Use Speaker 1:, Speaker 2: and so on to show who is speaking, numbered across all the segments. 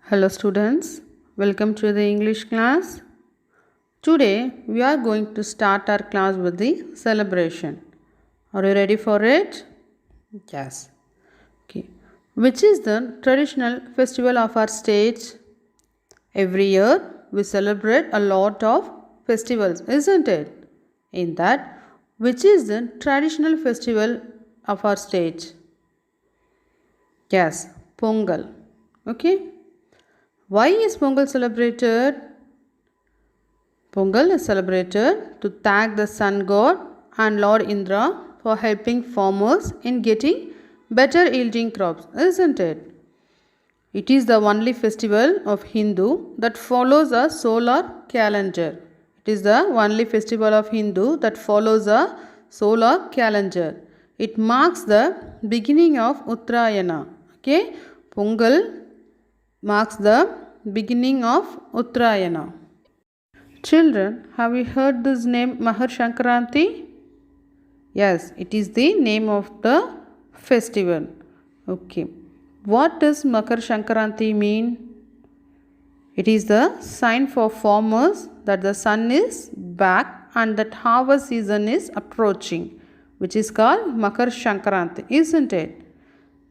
Speaker 1: Hello students, welcome to the English class. Today we are going to start our class with the celebration. Are you ready for it? Yes. Okay. Which is the traditional festival of our state? Every year we celebrate a lot of festivals, isn't it? In that, which is the traditional festival of our state? Yes, Pongal. Okay. Why is Pongal celebrated? Pongal is celebrated to thank the sun god and Lord Indra for helping farmers in getting better yielding crops, isn't it? It is the only festival of Hindu that follows a solar calendar. It is the only festival of Hindu that follows a solar calendar. It marks the beginning of Uttarayana. Okay, Pongal marks the beginning of Uttarayana. Children, have you heard this name Mahar Shankranti? Yes, it is the name of the festival. Okay. What does Makar Shankranti mean? It is the sign for farmers that the sun is back and that harvest season is approaching, which is called Makar Shankranti, isn't it?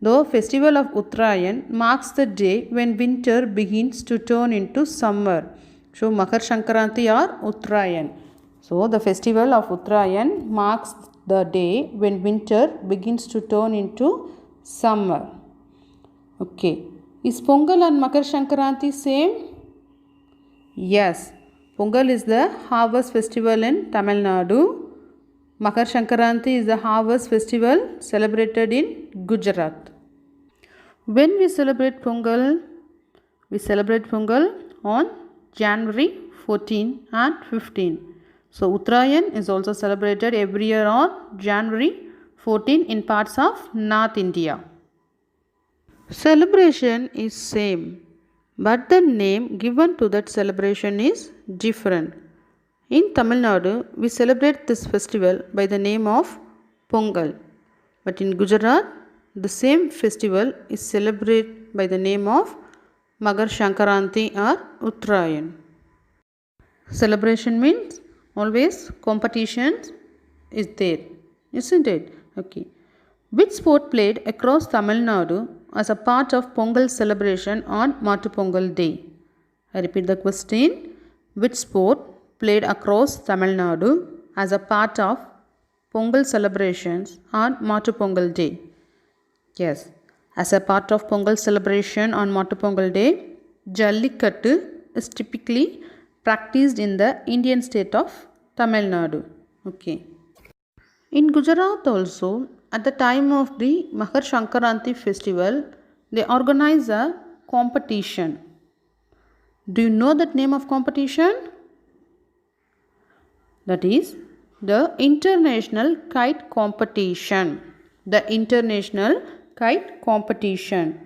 Speaker 1: The festival of Uttarayan marks the day when winter begins to turn into summer. So, Makar Shankranti or Uttarayan. So, the festival of Uttarayan marks the day when winter begins to turn into summer. Okay. Is Pongal and Makar Shankranti same? Yes. Pongal is the harvest festival in Tamil Nadu. Makar Shankranti is the harvest festival celebrated in Gujarat. When we celebrate Pongal on January 14 and 15. So Uttarayan is also celebrated every year on January 14 in parts of North India. Celebration is same, but the name given to that celebration is different. In Tamil Nadu, we celebrate this festival by the name of Pongal. But in Gujarat, the same festival is celebrated by the name of Makar Shankranti or Uttarayan. Celebration means always competition is there, isn't it? Okay. Which sport played across Tamil Nadu as a part of Pongal celebration on Mattu Pongal Day? I repeat the question. Which sport played across Tamil Nadu as a part of Pongal celebrations on Mattu Pongal Day? Yes, as a part of Pongal celebration on Mattu Pongal Day, Jallikattu is typically practiced in the Indian state of Tamil Nadu. Okay. In Gujarat also, at the time of the Makar Shankranti festival, they organize a competition. Do you know that name of competition? That is the International Kite Competition. The International Kite Competition.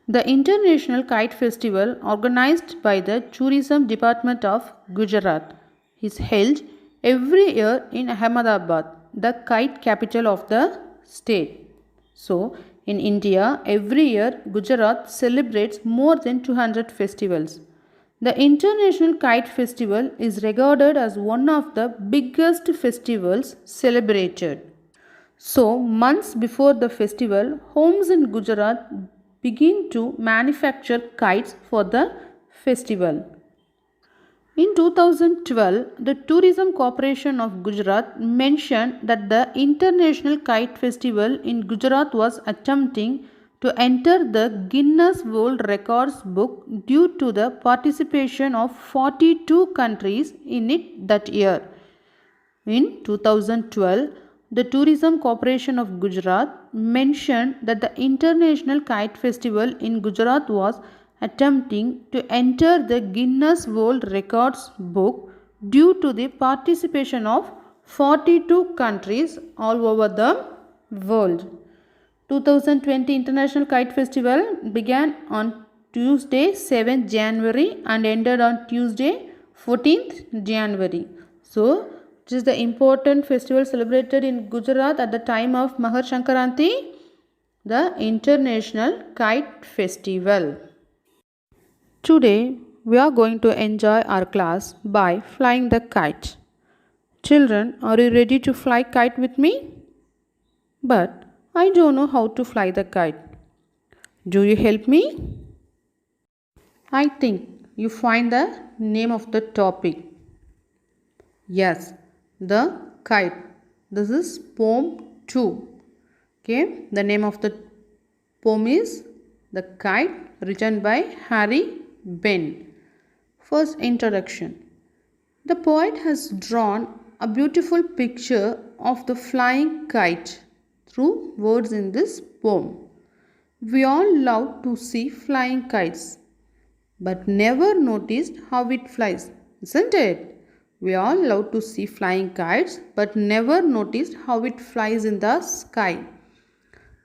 Speaker 1: The International Kite Festival, organized by the Tourism Department of Gujarat, is held every year in Ahmedabad, the kite capital of the state. So, in India, every year Gujarat celebrates more than 200 festivals. The International Kite Festival is regarded as one of the biggest festivals celebrated. So, months before the festival, homes in Gujarat begin to manufacture kites for the festival. In 2012, the Tourism Corporation of Gujarat mentioned that the International Kite Festival in Gujarat was attempting to enter the Guinness World Records book due to the participation of 42 countries in it that year. In 2012, the Tourism Corporation of Gujarat mentioned that the International Kite Festival in Gujarat was attempting to enter the Guinness World Records book due to the participation of 42 countries all over the world. 2020 International Kite Festival began on Tuesday 7th January and ended on Tuesday 14th January. So, which is the important festival celebrated in Gujarat at the time of Mahar Shankranti? The International Kite Festival. Today, we are going to enjoy our class by flying the kite. Children, are you ready to fly kite with me? But I don't know how to fly the kite. Do you help me? I think you find the name of the topic. Yes, the kite. This is poem 2. Okay, the name of the poem is The Kite, written by Harry Ben. First introduction. The poet has drawn a beautiful picture of the flying kite through words in this poem. We all love to see flying kites, but never noticed how it flies, isn't it? We all love to see flying kites, but never noticed how it flies in the sky.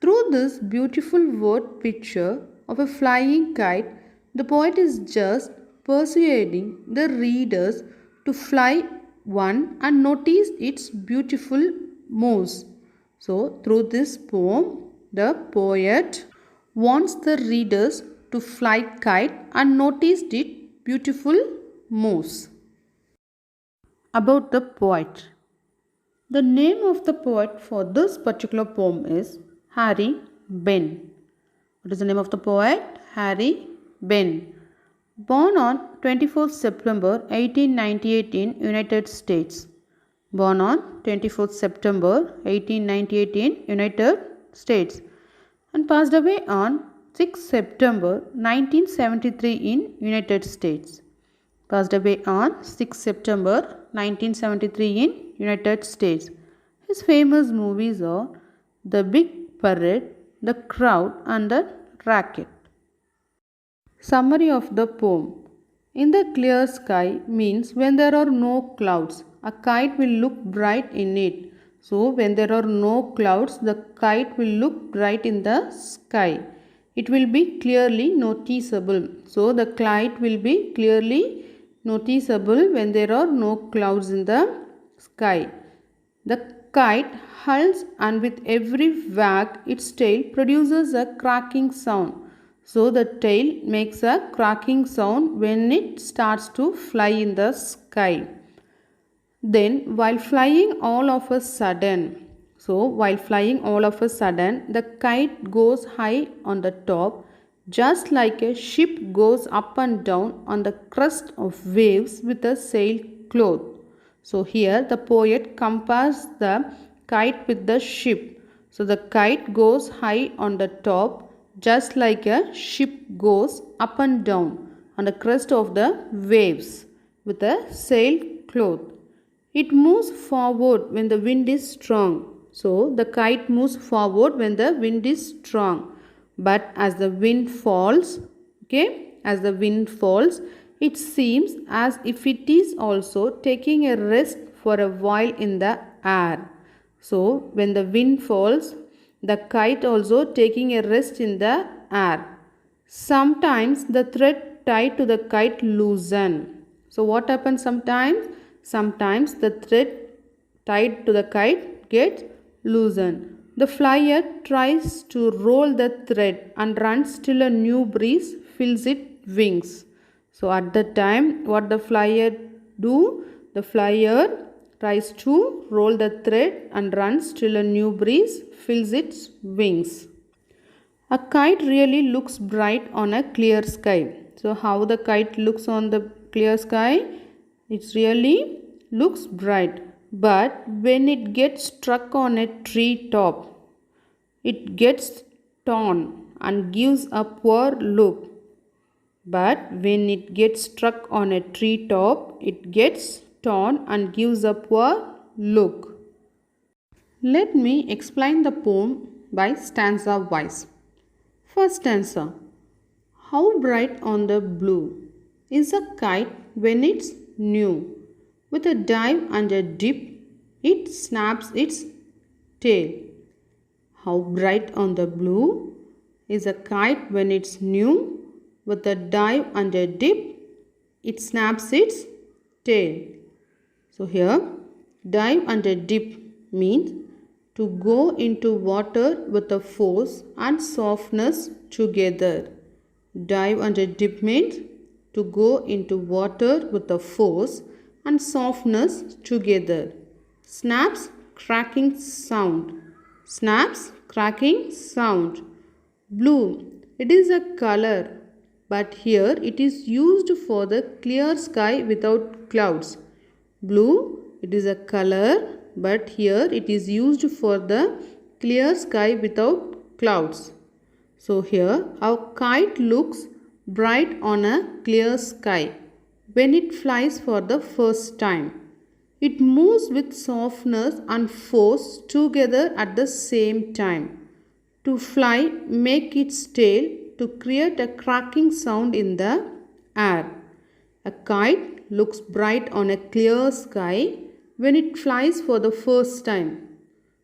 Speaker 1: Through this beautiful word picture of a flying kite, the poet is just persuading the readers to fly one and notice its beautiful moves. So, through this poem, the poet wants the readers to fly kite and notice its beautiful moves. About the poet. The name of the poet for this particular poem is Harry Ben. What is the name of the poet? Harry Ben. Born on 24th September 1898 in United States. Born on 24th September 1898 in United States. And passed away on 6th September 1973 in United States. Passed away on 6th September 1973 in United States. His famous movies are The Big Parade, The Crowd and The Racket. Summary of the poem. In the clear sky means when there are no clouds, a kite will look bright in it. So when there are no clouds, the kite will look bright in the sky. It will be clearly noticeable. So the kite will be clearly noticeable when there are no clouds in the sky. The kite hulls and with every wag its tail produces a cracking sound. So the tail makes a cracking sound when it starts to fly in the sky. Then while flying all of a sudden, the kite goes high on the top, just like a ship goes up and down on the crest of waves with a sail cloth. So here the poet compares the kite with the ship. So the kite goes high on the top, just like a ship goes up and down on the crest of the waves with a sail cloth. It moves forward when the wind is strong. So the kite moves forward when the wind is strong. But as the wind falls, it seems as if it is also taking a rest for a while in the air. So when the wind falls, the kite also taking a rest in the air. Sometimes the thread tied to the kite loosen. So what happens sometimes? Sometimes the thread tied to the kite gets loosened. The flyer tries to roll the thread and runs till a new breeze fills its wings. So at the time, what the flyer do? The flyer tries to roll the thread and runs till a new breeze fills its wings. A kite really looks bright on a clear sky. So how the kite looks on the clear sky? It really looks bright. But when it gets struck on a tree top, it gets torn and gives a poor look. But when it gets struck on a tree top, it gets torn and gives a poor look. Let me explain the poem by stanza wise. First stanza. How bright on the blue is a kite when it's new. With a dive and a dip, it snaps its tail. How bright on the blue is a kite when it's new. With a dive and a dip, it snaps its tail. So here, dive and a dip means to go into water with a force and softness together. Dive and a dip means to go into water with a force and softness together. Snaps, cracking sound. Snaps, cracking sound. Blue, it is a color, but here it is used for the clear sky without clouds. Blue, it is a color, but here it is used for the clear sky without clouds. So here our kite looks bright on a clear sky when it flies for the first time. It moves with softness and force together at the same time. To fly, make its tail to create a cracking sound in the air. A kite looks bright on a clear sky when it flies for the first time.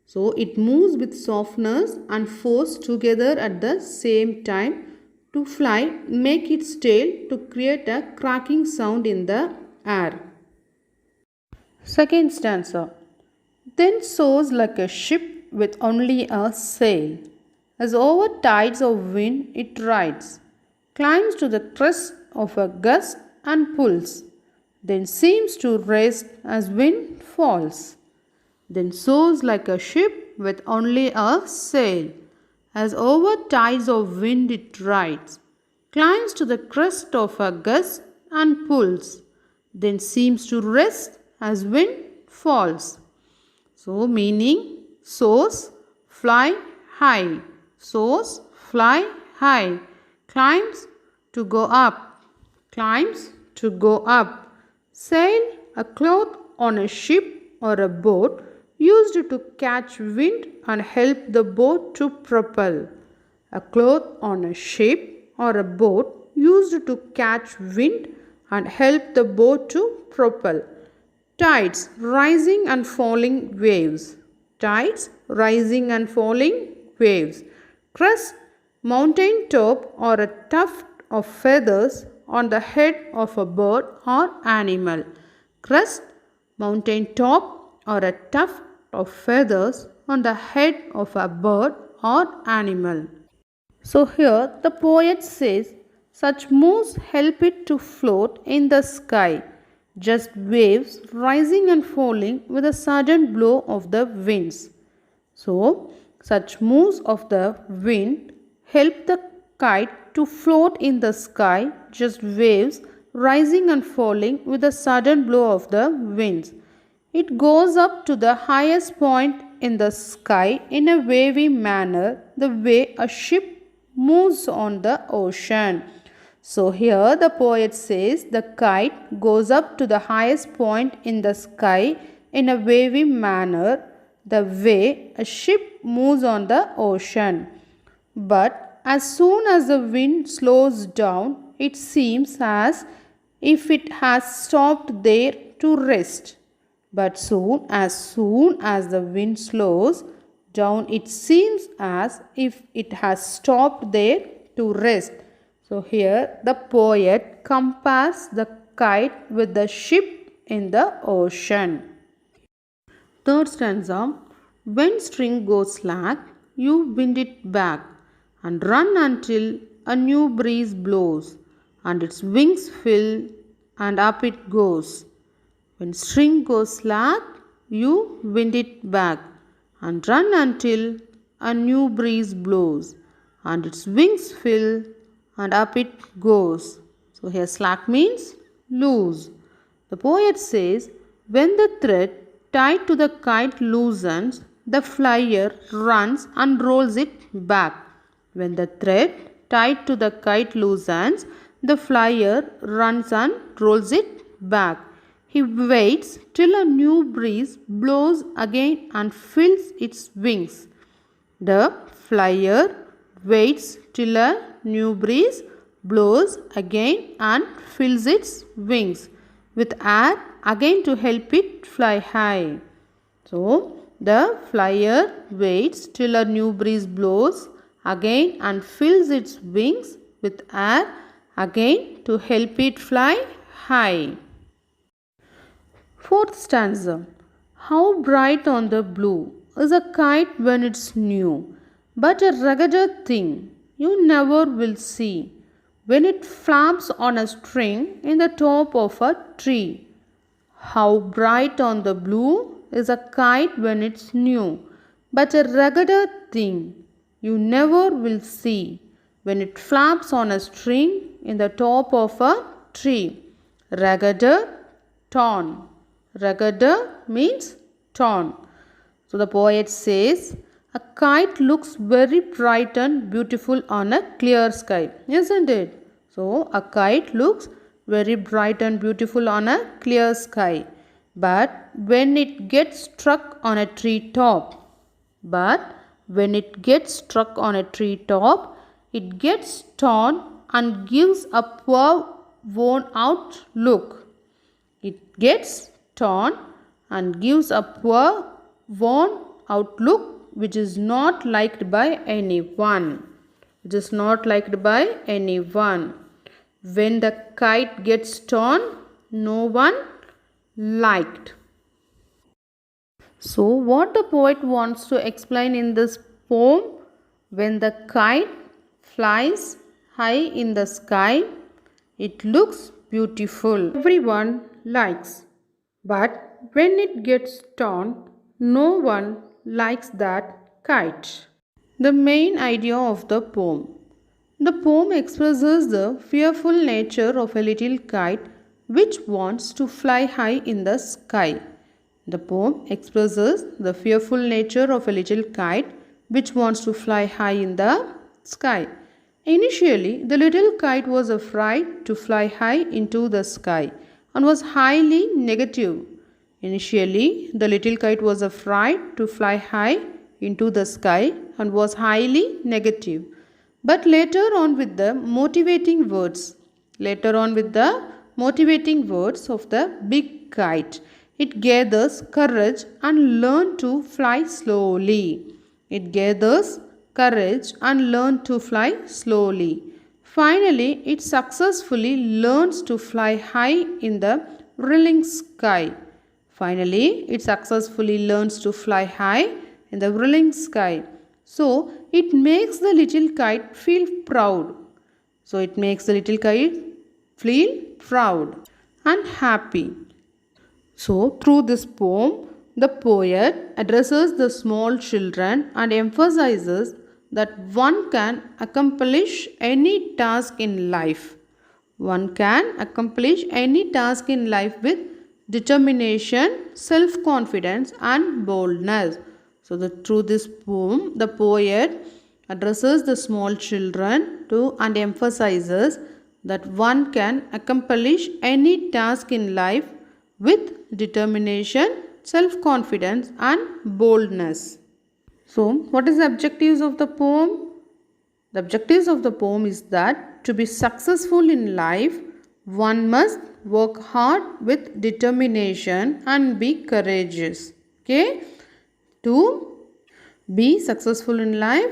Speaker 1: So it moves with softness and force together at the same time. To fly, make its tail to create a cracking sound in the air. Second stanza. Then soars like a ship with only a sail. As over tides of wind it rides, climbs to the crest of a gust and pulls, then seems to rest as wind falls. Then soars like a ship with only a sail. As over tides of wind it rides, climbs to the crest of a gust and pulls, then seems to rest as wind falls. So meaning soars, fly high. Soars, fly high. Climbs to go up. Climbs to go up. Sail, a cloth on a ship or a boat used to catch wind and help the boat to propel. A cloth on a ship or a boat used to catch wind and help the boat to propel. Tides, rising and falling waves. Tides, rising and falling waves. Crest, mountain top or a tuft of feathers on the head of a bird or animal. Crest, mountain top or a tuft of feathers on the head of a bird or animal. So here the poet says, such moves help it to float in the sky, just waves rising and falling with a sudden blow of the winds. So, such moves of the wind help the kite to float in the sky, just waves rising and falling with a sudden blow of the winds. It goes up to the highest point in the sky in a wavy manner, the way a ship moves on the ocean. So here the poet says the kite goes up to the highest point in the sky in a wavy manner, the way a ship moves on the ocean. But as soon as the wind slows down, it seems as if it has stopped there to rest. But soon as the wind slows down, it seems as if it has stopped there to rest. So here the poet compares the kite with the ship in the ocean. Third stanza. When string goes slack, you wind it back and run until a new breeze blows and its wings fill and up it goes. When string goes slack, you wind it back and run until a new breeze blows and its wings fill and up it goes. So here slack means loose. The poet says, when the thread tied to the kite loosens, the flyer runs and rolls it back. When the thread tied to the kite loosens, the flyer runs and rolls it back. He waits till a new breeze blows again and fills its wings. The flyer waits till a new breeze blows again and fills its wings with air again to help it fly high. So, the flyer waits till a new breeze blows again and fills its wings with air again to help it fly high. Fourth stanza. How bright on the blue is a kite when it's new, but a ruggeder thing you never will see. when it flaps on a string in the top of a tree. How bright on the blue is a kite when it's new, but a ruggeder thing you never will see when it flaps on a string in the top of a tree. Ruggeder, torn. Ruggeder means torn. So the poet says, a kite looks very bright and beautiful on a clear sky, isn't it? So a kite looks very bright and beautiful on a clear sky. But when it gets struck on a tree top, it gets torn and gives a poor worn out look. It gets torn and gives a poor worn out look which is not liked by anyone. When the kite gets torn, no one liked. So what the poet wants to explain in this poem, when the kite flies high in the sky, it looks beautiful. Everyone likes. But when it gets torn, no one likes that kite. The main idea of the poem. The poem expresses the fearful nature of a little kite which wants to fly high in the sky. The poem expresses the fearful nature of a little kite which wants to fly high in the sky. Initially, the little kite was afraid to fly high into the sky and was highly negative. Initially, the little kite was afraid to fly high into the sky and was highly negative. But later on with the motivating words of the big kite, it gathers courage and learns to fly slowly. Finally, it successfully learns to fly high in the whirling sky. So, it makes the little kite feel proud. And happy. So, through this poem, the poet addresses the small children and emphasizes that one can accomplish any task in life. With determination, self-confidence and boldness. So, through this poem, the poet addresses the small children and emphasizes that one can accomplish any task in life with determination, self-confidence and boldness. So, what is the objectives of the poem? The objectives of the poem is that to be successful in life, one must work hard with determination and be courageous. Okay? To be successful in life,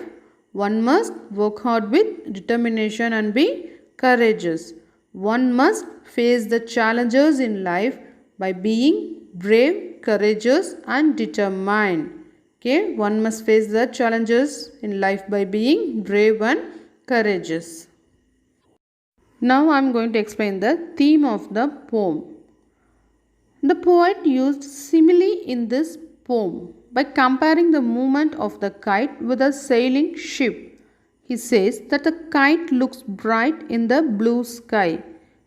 Speaker 1: one must work hard with determination and be courageous. One must face the challenges in life by being brave, courageous and determined. Okay, one must face the challenges in life by being brave and courageous. Now I am going to explain the theme of the poem. The poet used simile in this poem by comparing the movement of the kite with a sailing ship. He says that the kite looks bright in the blue sky,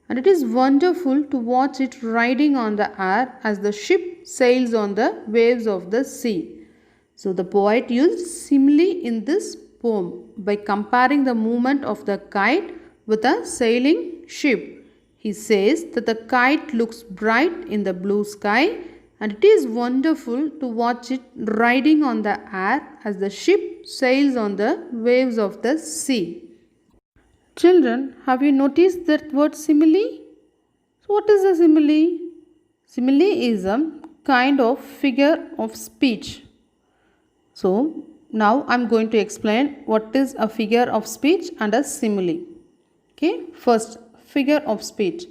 Speaker 1: and it is wonderful to watch it riding on the air as the ship sails on the waves of the sea. So the poet used simile in this poem by comparing the movement of the kite with a sailing ship. He says that the kite looks bright in the blue sky and it is wonderful to watch it riding on the air as the ship sails on the waves of the sea. Children, have you noticed that word simile? So what is a simile? Simile is a kind of figure of speech. So now I am going to explain what is a figure of speech and a simile. Okay, first, figure of speech.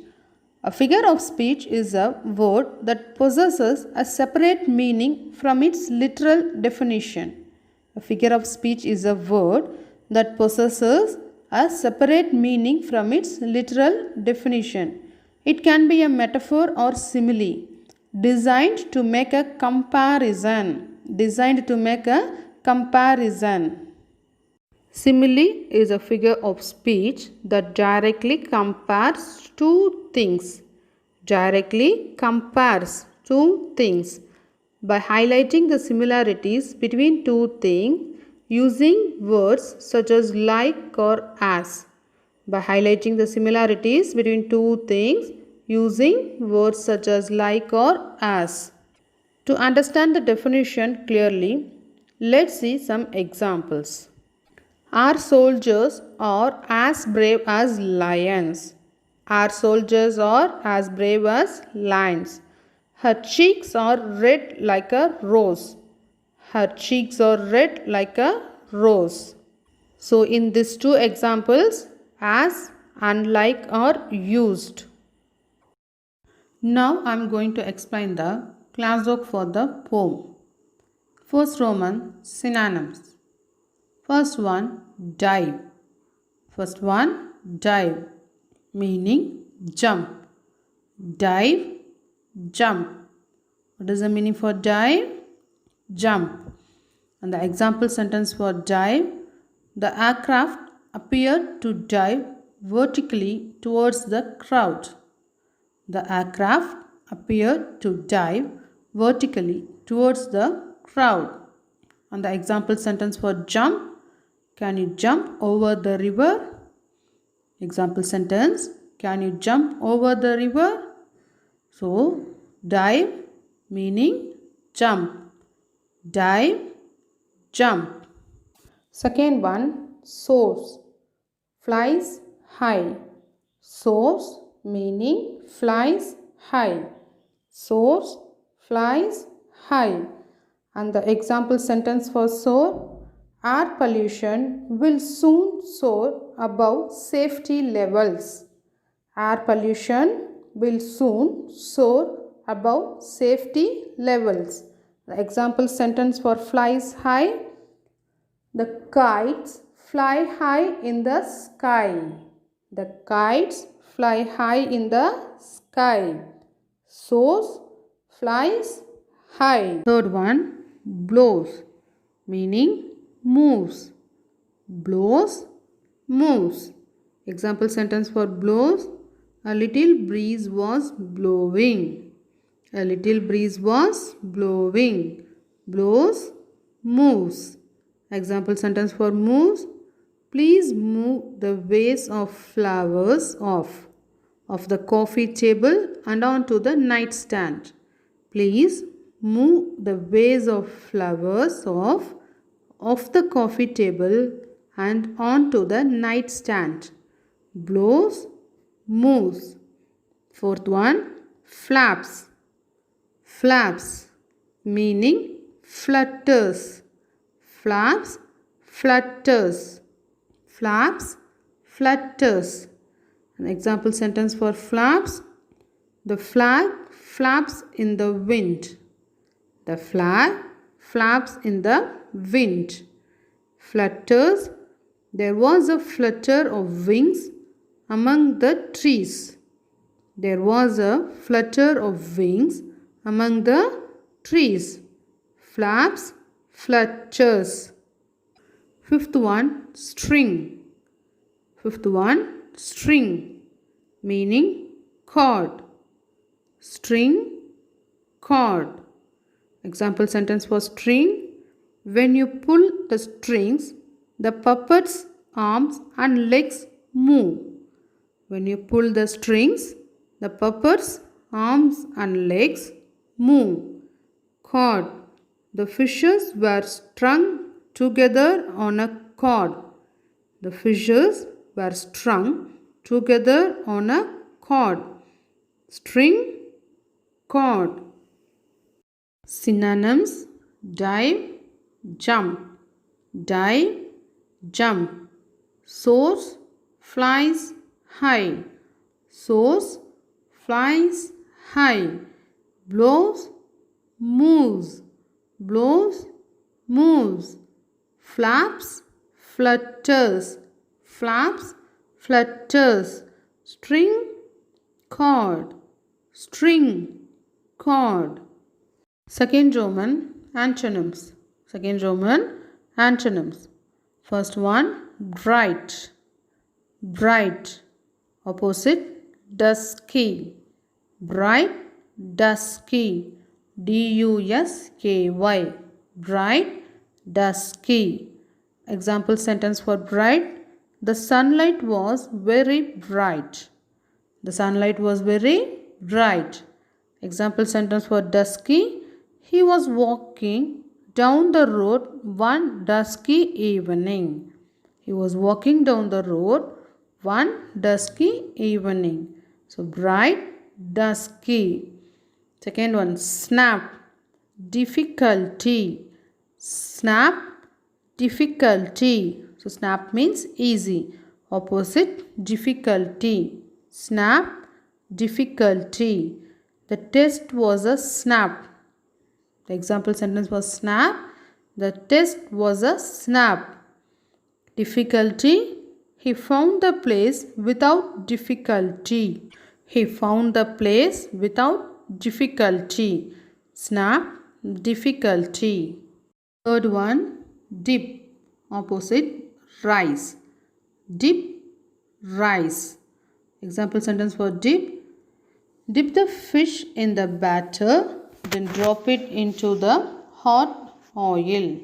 Speaker 1: A figure of speech is a word that possesses a separate meaning from its literal definition. A figure of speech is a word that possesses a separate meaning from its literal definition. It can be a metaphor or simile designed to make a comparison. Designed to make a comparison. Simile is a figure of speech that directly compares two things. Directly compares two things by highlighting the similarities between two things using words such as like or as. By highlighting the similarities between two things using words such as like or as. To understand the definition clearly, let's see some examples. Our soldiers are as brave as lions. Our soldiers are as brave as lions. Her cheeks are red like a rose. Her cheeks are red like a rose. So in these two examples, as and like are used. Now I am going to explain the classwork for the poem. First Roman synonyms. First one, dive. First one, dive, meaning jump. Dive, jump. What is the meaning for dive? Jump. And the example sentence for dive, the aircraft appeared to dive vertically towards the crowd. The aircraft appeared to dive vertically towards the crowd. And the example sentence for jump, can you jump over the river? Example sentence, can you jump over the river? So, dive meaning jump. Dive, jump. Second one, soars. Flies high. Soars meaning flies high. Soars, flies high. And the example sentence for soar, air pollution will soon soar above safety levels. Air pollution will soon soar above safety levels. The example sentence for flies high, the kites fly high in the sky. The kites fly high in the sky. Soars, flies high. Third one, blows, meaning moves. Blows, moves. Example sentence for blows, a little breeze was blowing. A little breeze was blowing. Blows, moves. Example sentence for moves, please move the vase of flowers off the coffee table and onto the nightstand. Please move the vase of flowers off the coffee table and onto the nightstand. Blows, moves. Fourth one, flaps. Flaps meaning flutters. Flaps, flutters. Flaps, flutters. An example sentence for flaps, the flag flaps in the wind. The flag flaps in the wind. Flutters, there was a flutter of wings among the trees. There was a flutter of wings among the trees. Flaps, flutters. Fifth one, string. Fifth one, string, meaning cord. String, cord. Example sentence for string, when you pull the strings, the puppet's arms and legs move. When you pull the strings, the puppet's arms and legs move. Cord, the fishes were strung together on a cord. The fishes were strung together on a cord. String, cord. Synonyms, dive, jump. Dive, jump. Soars, flies high. Soars, flies high. Blows, moves. Blows, moves. Flaps, flutters. flaps, flutters. String, cord, string, cord. Second Roman antonyms. Second Roman antonyms. First one, bright, bright. Opposite, dusky, bright, dusky. D-U-S-K-Y, bright, dusky. Example sentence for bright. The sunlight was very bright. The sunlight was very bright. Example sentence for dusky. He was walking down the road one dusky evening. He was walking down the road one dusky evening. So bright, dusky. Second one, snap, difficulty. Snap, difficulty. So snap means easy. Opposite, difficulty. Snap, difficulty. The test was a snap. The example sentence was snap. The test was a snap. Difficulty. He found the place without difficulty. He found the place without difficulty. Snap, difficulty. Third one, dip. Opposite, rise. Dip, rise. Example sentence for dip. Dip the fish in the batter, then drop it into the hot oil.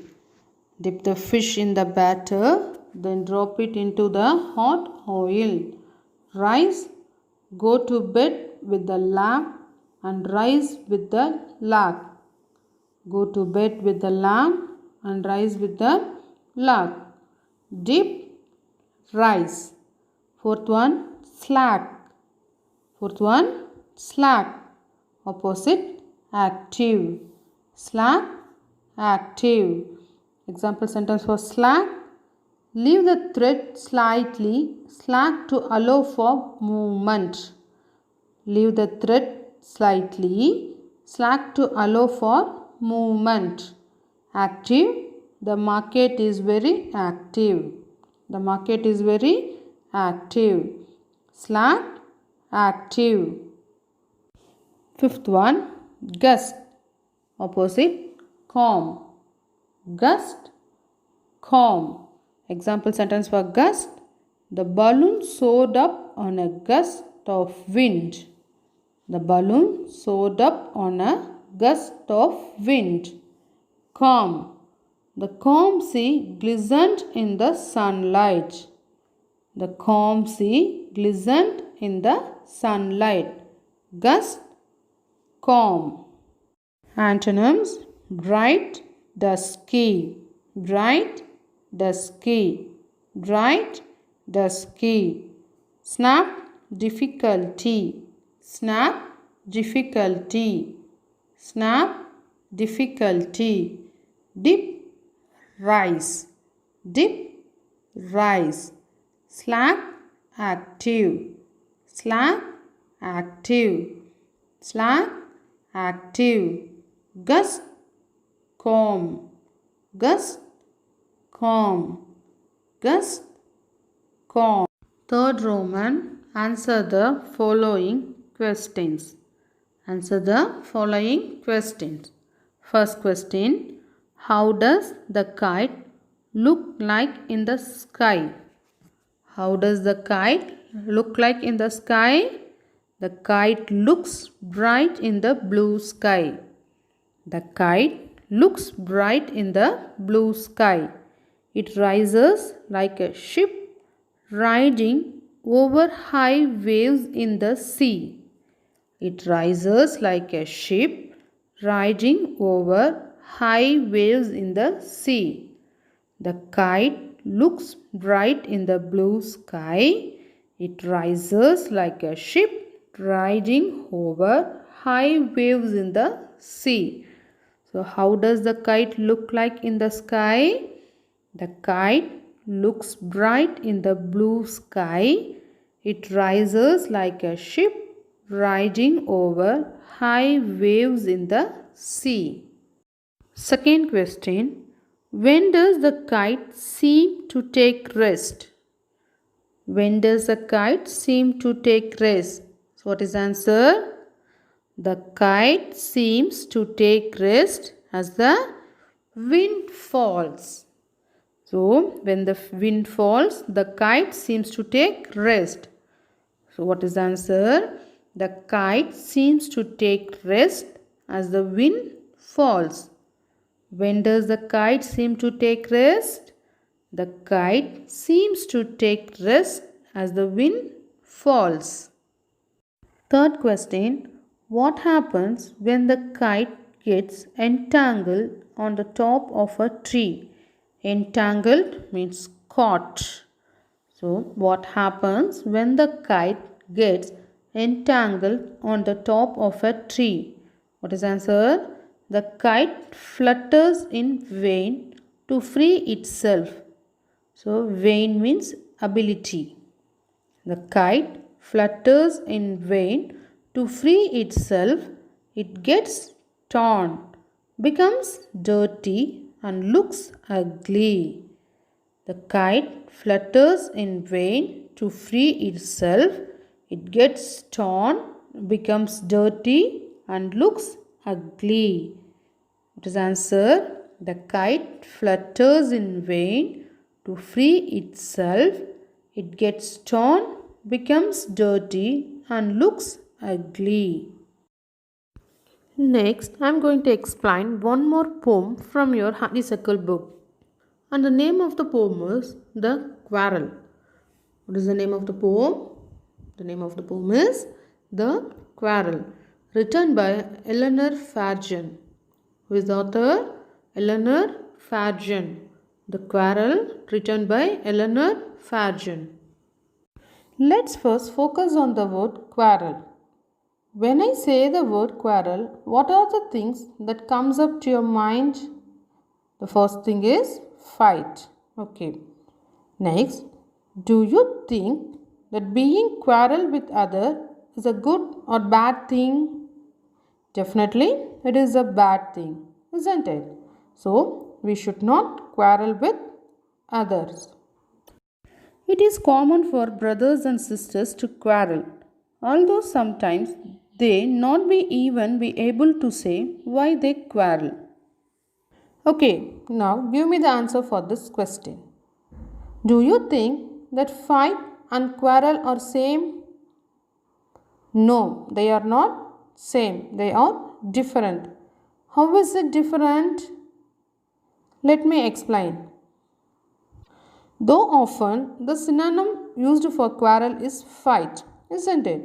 Speaker 1: Dip the fish in the batter, then drop it into the hot oil. Rise, go to bed with the lamp and rise with the lark. Go to bed with the lamp and rise with the lark. Dip, rise. Fourth one, slack. Fourth one, slack. Opposite, active. Slack, active. Example sentence for slack. Leave the thread slightly slack to allow for movement. Leave the thread slightly slack to allow for movement. Active. The market is very active. The market is very active. Slack, active. Fifth one, gust. Opposite, calm. Gust, calm. Example sentence for gust. The balloon soared up on a gust of wind. The balloon soared up on a gust of wind. Calm. The calm sea glistened in the sunlight. The calm sea glistened in the sunlight. Gust, calm. Antonyms: bright, dusky. Bright, dusky. Bright, dusky. Snap, difficulty. Snap, difficulty. Snap, difficulty. Dip, rise. Dip, rise. Slack, active. Slack, active. Slack, active. Gust, calm. Gust, calm. Gust, calm. Third Roman, answer the following questions. Answer the following questions. First question, how does the kite look like in the sky? How does the kite look like in the sky? The kite looks bright in the blue sky. The kite looks bright in the blue sky. It rises like a ship riding over high waves in the sea. It rises like a ship riding over high waves in the sea. The kite looks bright in the blue sky. It rises like a ship riding over high waves in the sea. So how does the kite look like in the sky? The kite looks bright in the blue sky. It rises like a ship riding over high waves in the sea. Second question, when does the kite seem to take rest? When does a kite seem to take rest? So what is the answer? The kite seems to take rest as the wind falls. So when the wind falls, the kite seems to take rest. So what is the answer? The kite seems to take rest as the wind falls. When does the kite seem to take rest? The kite seems to take rest as the wind falls. Third question. What happens when the kite gets entangled on the top of a tree? Entangled means caught. So, what happens when the kite gets entangled on the top of a tree? What is the answer? The kite flutters in vain to free itself. So, vain means ability. The kite flutters in vain to free itself. It gets torn, becomes dirty, and looks ugly. The kite flutters in vain to free itself. It gets torn, becomes dirty, and looks ugly. What is the answer? The kite flutters in vain to free itself. It gets torn, becomes dirty, and looks ugly. Next, I am going to explain one more poem from your honeysuckle book. And the name of the poem is The Quarrel. What is the name of the poem? The name of the poem is The Quarrel, written by Eleanor Farjeon. Who is the author? Eleanor Farjeon. The Quarrel, written by Eleanor Farjeon. Let's first focus on the word quarrel. When I say the word quarrel, what are the things that comes up to your mind? The first thing is fight. Okay. Next, do you think that being quarrel with other is a good or bad thing? Definitely, it is a bad thing, isn't it? So, we should not quarrel with others. It is common for brothers and sisters to quarrel, although sometimes they not be even be able to say why they quarrel. Okay, now give me the answer for this question. Do you think that fight and quarrel are same? No, they are not same. They are different. How is it different? Let me explain. Though often the synonym used for quarrel is fight, isn't it?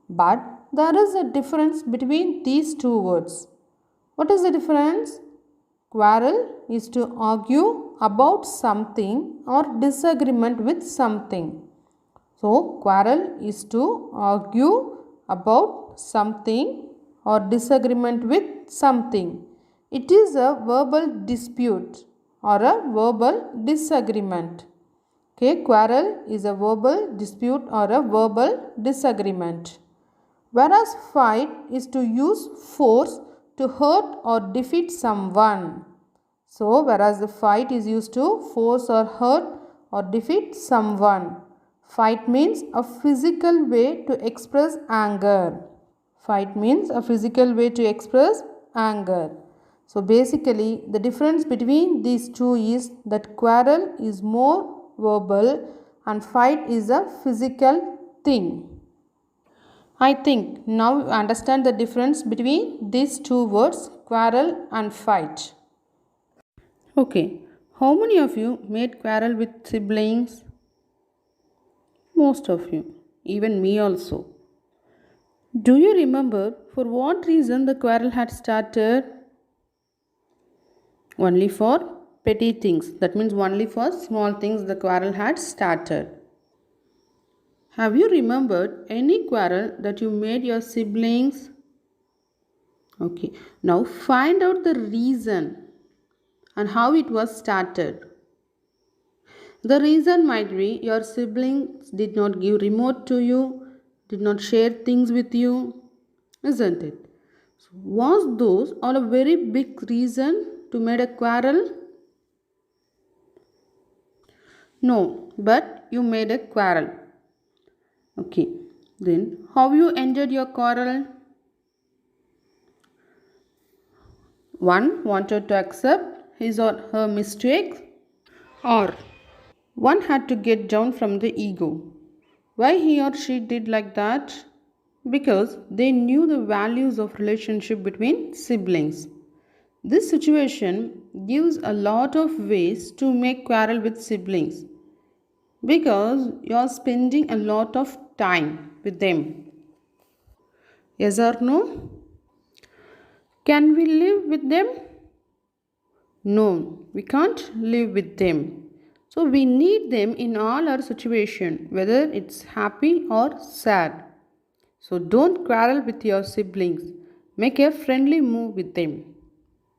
Speaker 1: But there is a difference between these two words. What is the difference? Quarrel is to argue about something or disagreement with something. So, quarrel is to argue about something or disagreement with something. It is a verbal dispute or a verbal disagreement. Okay, quarrel is a verbal dispute or a verbal disagreement. Whereas fight is to use force to hurt or defeat someone. So, whereas the fight is used to force or hurt or defeat someone. Fight means a physical way to express anger. Fight means a physical way to express anger. So, basically, the difference between these two is that quarrel is more verbal and fight is a physical thing. I think now you understand the difference between these two words, quarrel and fight. Okay, how many of you made quarrel with siblings? Most of you, even me also. Do you remember for what reason the quarrel had started? Only for petty things. That means only for small things the quarrel had started. Have you remembered any quarrel that you made your siblings? Okay, now find out the reason and how it was started. The reason might be your siblings did not give remote to you, did not share things with you, isn't it? So was those all a very big reason to make a quarrel? No, but you made a quarrel. Okay, then how you ended your quarrel? One wanted to accept his or her mistakes, or one had to get down from the ego. Why he or she did like that? Because they knew the values of relationship between siblings. This situation gives a lot of ways to make quarrel with siblings because you are spending a lot of time with them. Yes or no? Can we live with them? No, we can't live with them. So we need them in all our situation, whether it's happy or sad. So don't quarrel with your siblings. Make a friendly move with them.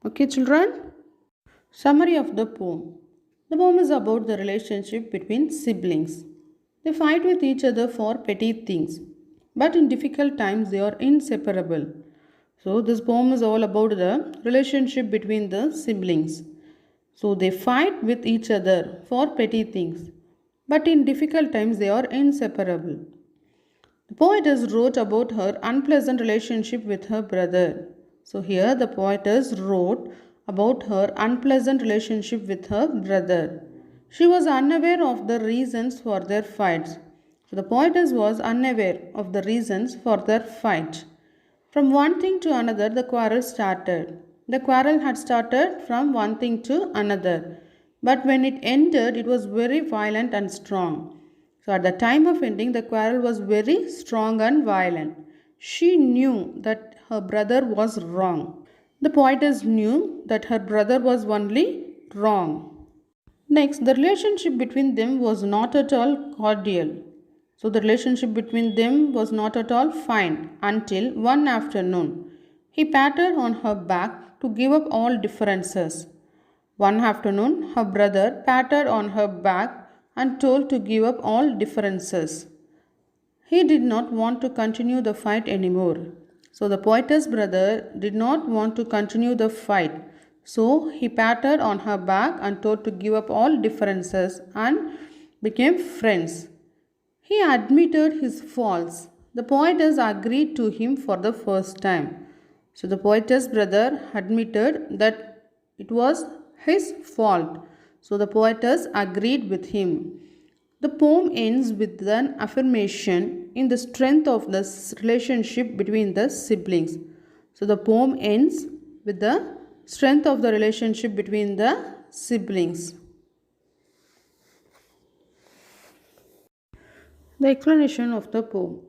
Speaker 1: Okay, children? Summary of the poem. The poem is about the relationship between siblings. They fight with each other for petty things, but in difficult times they are inseparable. So, this poem is all about the relationship between the siblings. So, they fight with each other for petty things, but in difficult times they are inseparable. The poetess wrote about her unpleasant relationship with her brother. So, here the poetess wrote about her unpleasant relationship with her brother. She was unaware of the reasons for their fights. So, the poetess was unaware of the reasons for their fight. From one thing to another, the quarrel started. The quarrel had started from one thing to another. But when it ended, it was very violent and strong. So, at the time of ending, the quarrel was very strong and violent. She knew that her brother was wrong. The poetess knew that her brother was only wrong. Next, the relationship between them was not at all cordial. So, the relationship between them was not at all fine until one afternoon. He patted on her back to give up all differences. One afternoon, her brother patted on her back and told to give up all differences. He did not want to continue the fight anymore. So the poetess brother did not want to continue the fight. So he patted on her back and told to give up all differences and became friends. He admitted his faults. The poetess agreed to him for the first time. So the poetess brother admitted that it was his fault. So the poetess agreed with him. The poem ends with an affirmation in the strength of the relationship between the siblings. So the poem ends with the strength of the relationship between the siblings. The explanation of the poem.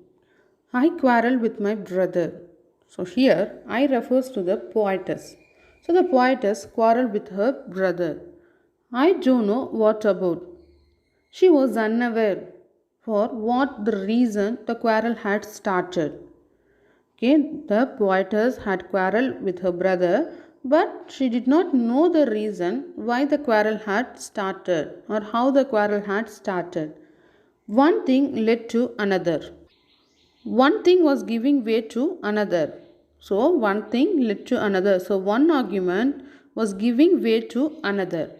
Speaker 1: I quarrel with my brother. So here I refers to the poetess. So the poetess quarreled with her brother. I don't know what about. She was unaware for what the reason the quarrel had started. Okay, the poetess had quarreled with her brother, but she did not know the reason why the quarrel had started or how the quarrel had started. One thing led to another. One thing was giving way to another. So, one thing led to another. So, one argument was giving way to another.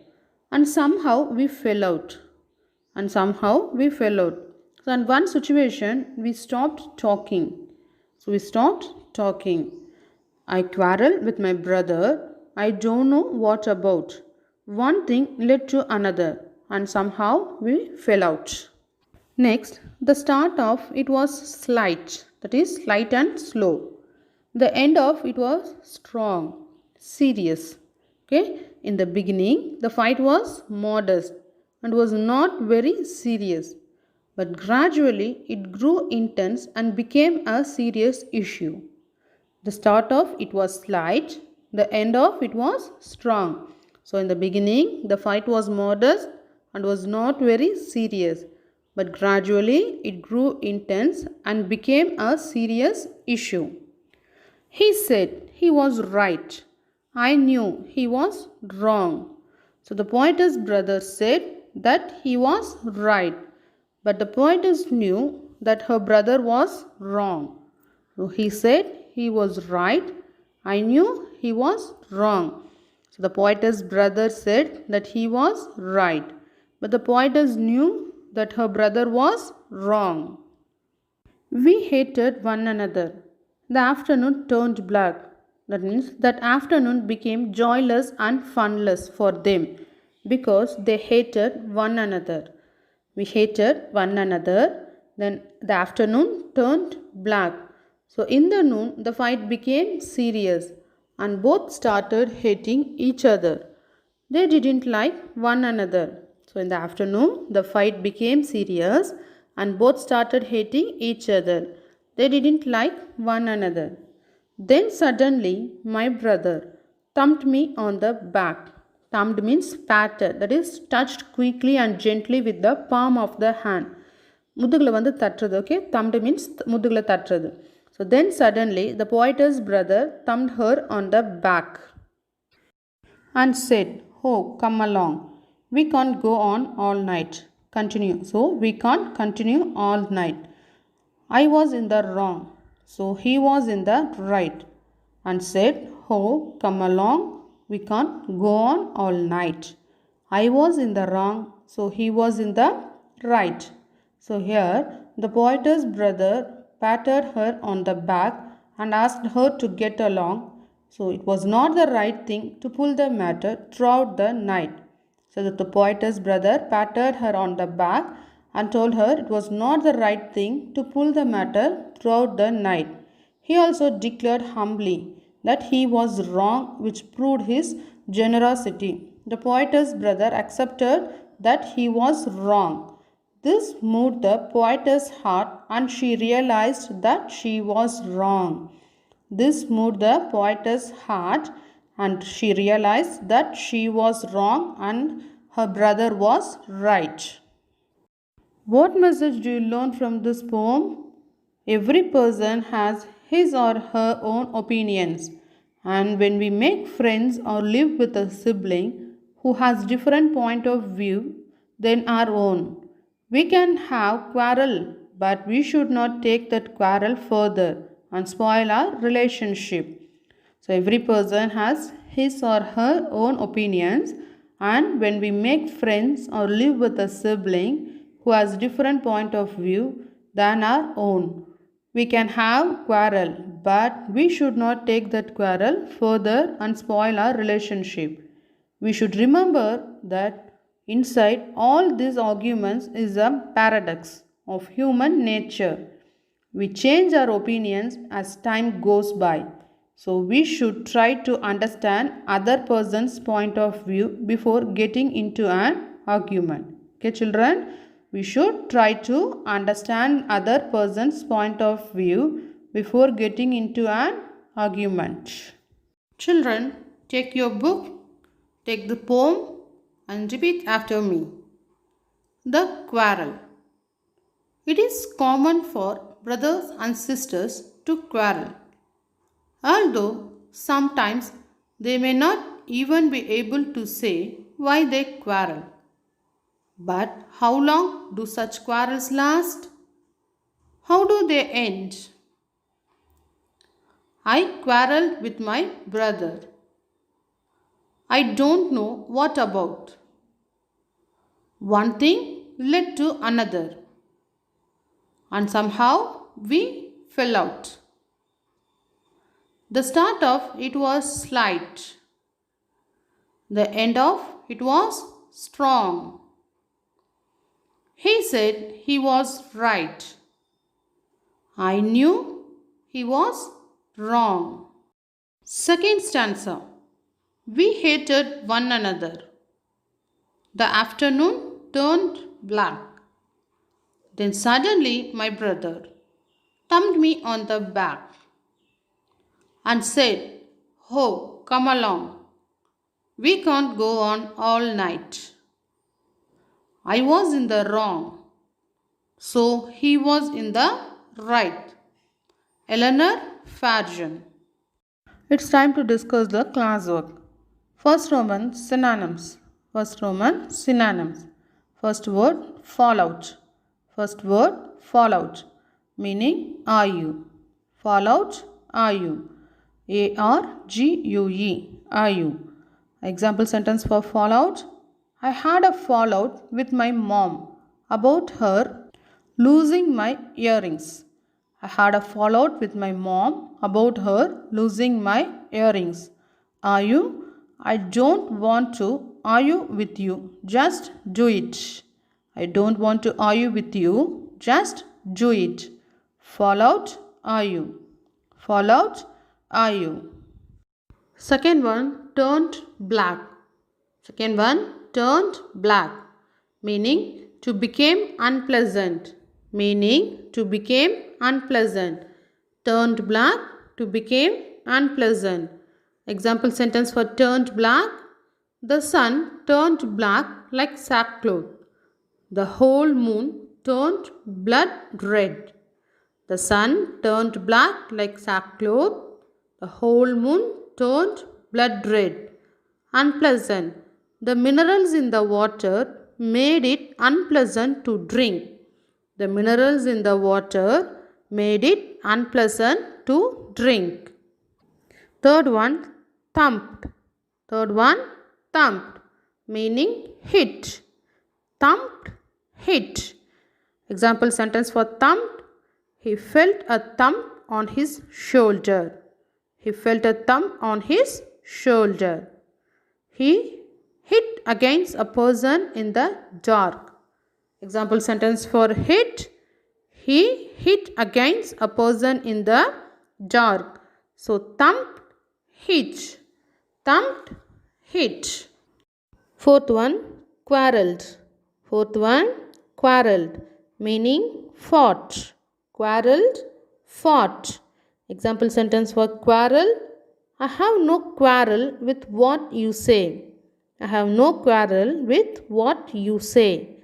Speaker 1: And somehow we fell out. And somehow we fell out. So, in one situation, we stopped talking. So, we stopped talking. I quarreled with my brother. I don't know what about. One thing led to another. And somehow we fell out. Next, the start of it was slight, that is slight and slow. The end of it was strong, serious. Okay, in the beginning, the fight was modest and was not very serious, but gradually it grew intense and became a serious issue. The start of it was slight, the end of it was strong. So, in the beginning, the fight was modest and was not very serious, but gradually it grew intense and became a serious issue. He said he was right. I knew he was wrong. So the poetess brother said that he was right, but the poetess knew that her brother was wrong. So he said he was right. I knew he was wrong. So the poetess brother said that he was right, but the poetess knew that her brother was wrong. We hated one another. The afternoon turned black. That means that afternoon became joyless and funless for them because they hated one another. We hated one another. Then the afternoon turned black. So in the noon, the fight became serious and both started hating each other. They didn't like one another. So in the afternoon, the fight became serious and both started hating each other. They didn't like one another. Then suddenly, my brother thumped me on the back. Thumped means patted, that is, touched quickly and gently with the palm of the hand. முதுகில் வந்து தட்டுறது, okay? Thumped means முதுகில் தட்டுறது. So then suddenly, the poetess brother thumped her on the back and said, "Oh, come along. We can't go on all night. Continue." So we can't continue all night. I was in the wrong. So he was in the right. And said, "Oh, come along. We can't go on all night." I was in the wrong. So he was in the right. So here the poetess brother patted her on the back and asked her to get along. So it was not the right thing to pull the matter throughout the night. So that the poetess brother patted her on the back and told her it was not the right thing to pull the matter throughout the night. He also declared humbly that he was wrong, which proved his generosity. The poetess brother accepted that he was wrong. This moved the poetess' heart and she realized that she was wrong. This moved the poetess' heart and she realized that she was wrong and her brother was right. What message do you learn from this poem? Every person has his or her own opinions, and when we make friends or live with a sibling who has different point of view than our own, we can have quarrel, but we should not take that quarrel further and spoil our relationship. So every person has his or her own opinions, and when we make friends or live with a sibling who has different point of view than our own, we can have quarrel, but we should not take that quarrel further and spoil our relationship. We should remember that inside all these arguments is a paradox of human nature. We change our opinions as time goes by. So we should try to understand other person's point of view before getting into an argument. Okay, children? We should try to understand other person's point of view before getting into an argument. Children, take your book, take the poem and repeat after me. The quarrel. It is common for brothers and sisters to quarrel. Although sometimes they may not even be able to say why they quarrel. But how long do such quarrels last? How do they end? I quarreled with my brother. I don't know what about. One thing led to another, and somehow we fell out. The start of it was slight. The end of it was strong. He said he was right. I knew he was wrong. Second stanza. We hated one another. The afternoon turned black. Then suddenly my brother thumped me on the back and said, "Oh, come along. We can't go on all night." I was in the wrong, so he was in the right. Eleanor Farjeon. It's time to discuss the classwork. First Roman synonyms. First Roman synonyms. First word fallout. First word fallout, meaning are you. Fallout, are you. ARGUE, are you. Example sentence for fallout. I had a fallout with my mom about her losing my earrings. I had a fallout with my mom about her losing my earrings. Are you? I don't want to argue with you. Just do it. I don't want to argue with you. Just do it. Fallout, are you? Fallout, are you? Second one, turned black. Second one, turned black, meaning to become unpleasant. Meaning to become unpleasant. Turned black, to become unpleasant. Example sentence for turned black. The sun turned black like sackcloth. The whole moon turned blood red. The sun turned black like sackcloth. The whole moon turned blood red. Unpleasant. The minerals in the water made it unpleasant to drink. The minerals in the water made it unpleasant to drink. Third one, thumped. Third one, thumped, meaning hit. Thumped, hit. Example sentence for thumped. He felt a thump on his shoulder. He felt a thump on his shoulder. He hit against a person in the dark. Example sentence for hit. He hit against a person in the dark. So thumped, hit. Thumped, hit. Fourth one, quarreled. Fourth one, quarreled, meaning fought. Quarreled, fought. Example sentence for quarrel. I have no quarrel with what you say. I have no quarrel with what you say.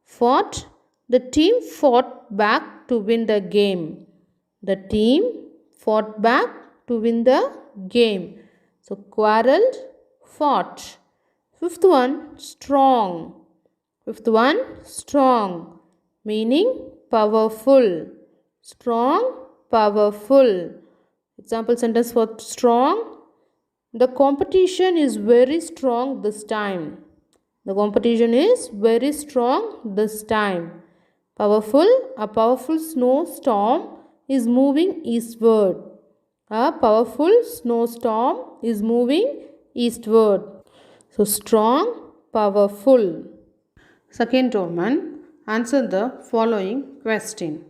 Speaker 1: Fought. The team fought back to win the game. The team fought back to win the game. So quarreled, fought. Fifth one, strong. Fifth one, strong, meaning powerful. Strong, powerful. Example sentence for strong. The competition is very strong this time. The competition is very strong this time. Powerful. A powerful snowstorm is moving eastward. A powerful snowstorm is moving eastward. So strong, powerful. Second Roman, answer the following question.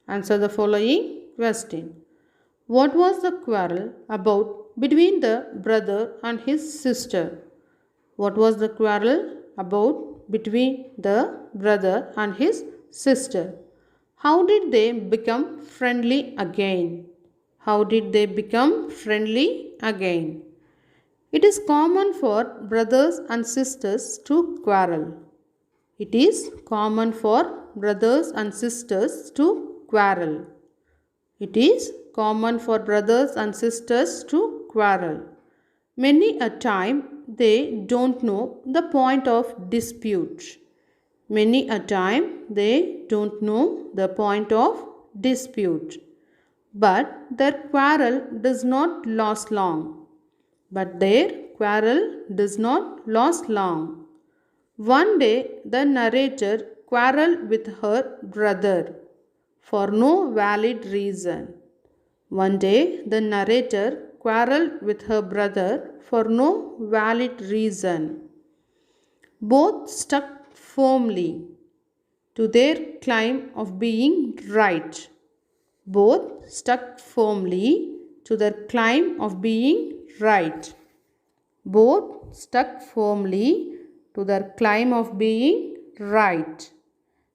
Speaker 1: Answer the following question. What was the quarrel about between the brother and his sister? What was the quarrel about between the brother and his sister? How did they become friendly again? How did they become friendly again? It is common for brothers and sisters to quarrel. It is common for brothers and sisters to quarrel. It is common for brothers and sisters to quarrel. Many a time they don't know the point of dispute. Many a time they don't know the point of dispute. But their quarrel does not last long. But their quarrel does not last long. One day the narrator quarreled with her brother for no valid reason. One day the narrator quarreled with her brother for no valid reason. Both stuck firmly to their claim of being right. Both stuck firmly to their claim of being right. Both stuck firmly to their claim of being right.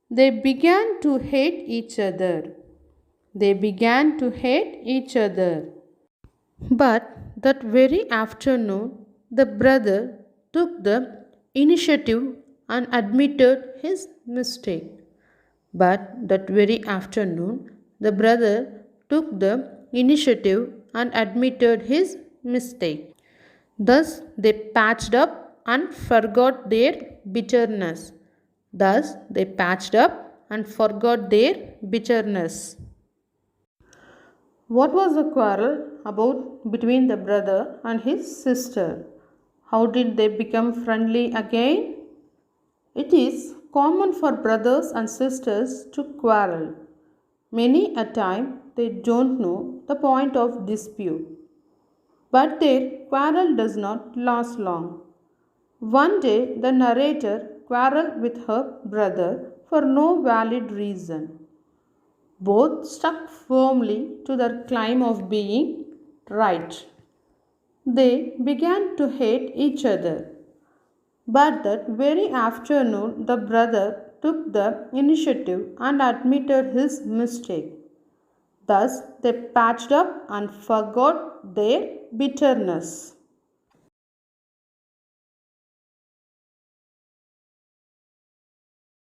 Speaker 1: They began to hate each other. They began to hate each other. But that very afternoon, the brother took the initiative and admitted his mistake. But that very afternoon, the brother took the initiative and admitted his mistake. Thus, they patched up and forgot their bitterness. Thus, they patched up and forgot their bitterness. What was the quarrel about between the brother and his sister? How did they become friendly again? It is common for brothers and sisters to quarrel. Many a time they don't know the point of dispute, but their quarrel does not last long. One day the narrator quarreled with her brother for no valid reason. Both stuck firmly to their claim of being right. They began to hate each other. But that very afternoon, the brother took the initiative and admitted his mistake. Thus, they patched up and forgot their bitterness.